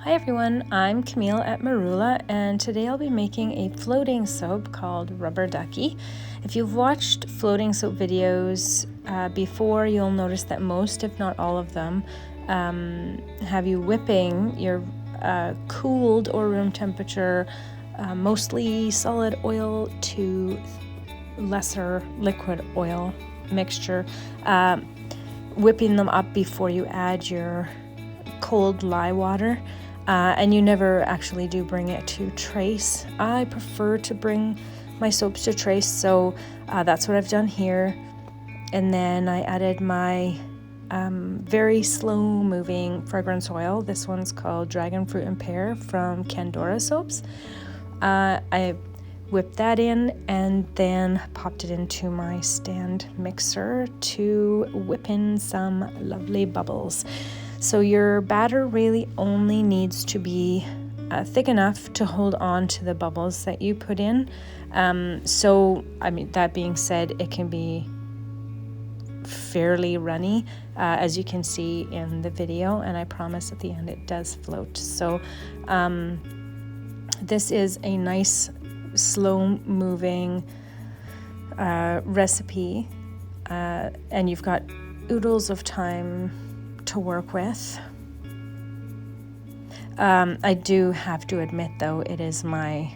Hi everyone, I'm Camille at Marula, and today I'll be making a floating soap called Rubber Ducky. If you've watched floating soap videos before, you'll notice that most, if not all of them, have you whipping your cooled or room temperature, mostly solid oil to lesser liquid oil mixture, whipping them up before you add your cold lye water. And you never actually do bring it to trace. I prefer to bring my soaps to trace, so that's what I've done here. And then I added my very slow moving fragrance oil. This one's called Dragon Fruit and Pear from Candora Soaps. I whipped that in and then popped it into my stand mixer to whip in some lovely bubbles. So your batter really only needs to be thick enough to hold on to the bubbles that you put in. That being said, it can be fairly runny, as you can see in the video, and I promise at the end it does float. So this is a nice slow moving recipe, and you've got oodles of time to work with. I do have to admit, though, it is my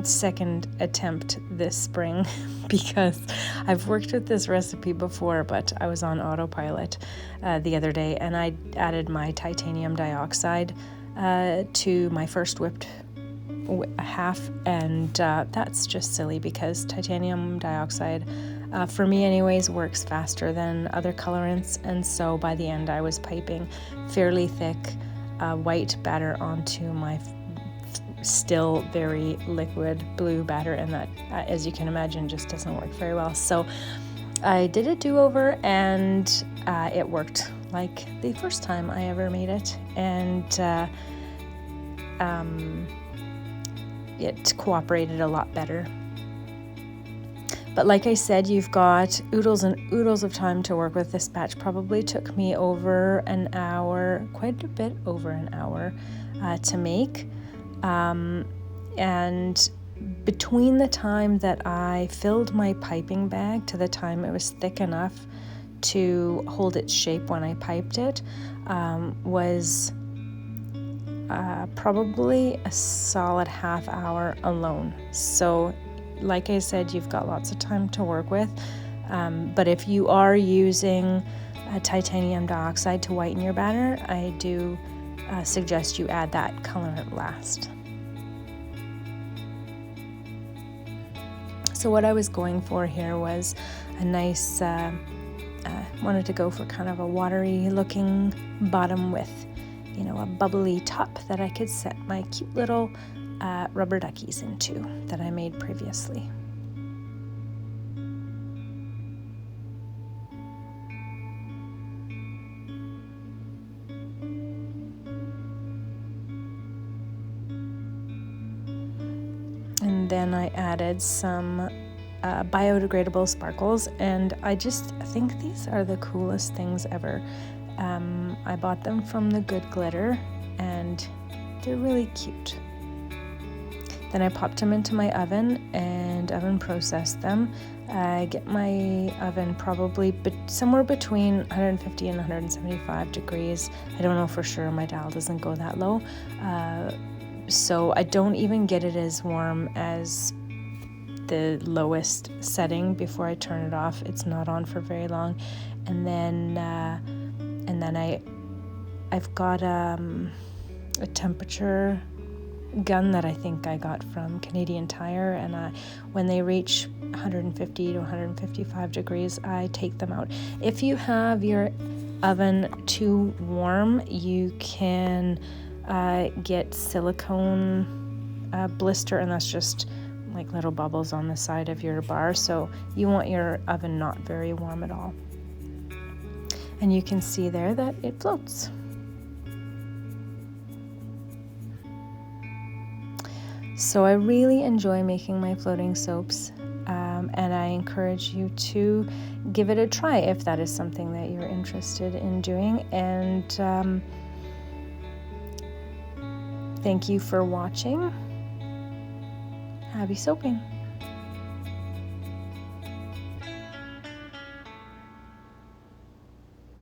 second attempt this spring because I've worked with this recipe before, but I was on autopilot the other day, and I added my titanium dioxide to my first whipped half, and that's just silly because titanium dioxide, for me anyways, works faster than other colorants, and so by the end I was piping fairly thick white batter onto my still very liquid blue batter, and that, as you can imagine, just doesn't work very well. So I did a do-over, and it worked like the first time I ever made it, and it cooperated a lot better. But like I said, you've got oodles and oodles of time to work with. This batch probably took me over an hour, quite a bit over an hour to make. And between the time that I filled my piping bag to the time it was thick enough to hold its shape when I piped it, was probably a solid half hour alone. So like I said, you've got lots of time to work with, but if you are using titanium dioxide to whiten your batter, I do suggest you add that colorant last. So what I was going for here was a nice, wanted to go for kind of a watery looking bottom with, a bubbly top that I could set my cute little rubber duckies into that I made previously. And then I added some biodegradable sparkles, and I just think these are the coolest things ever. I bought them from the Good Glitter, and they're really cute. Then I popped them into my oven and oven processed them. I get my oven probably somewhere between 150 and 175 degrees. I don't know for sure, my dial doesn't go that low. So I don't even get it as warm as the lowest setting before I turn it off. It's not on for very long. And then I've got a temperature gun that I think I got from Canadian Tire, and when they reach 150 to 155 degrees, I take them out. If you have your oven too warm, you can get silicone blister, and that's just like little bubbles on the side of your bar, so you want your oven not very warm at all. And you can see there that it floats. So I really enjoy making my floating soaps, and I encourage you to give it a try if that is something that you're interested in doing. And Thank you for watching. Happy soaping.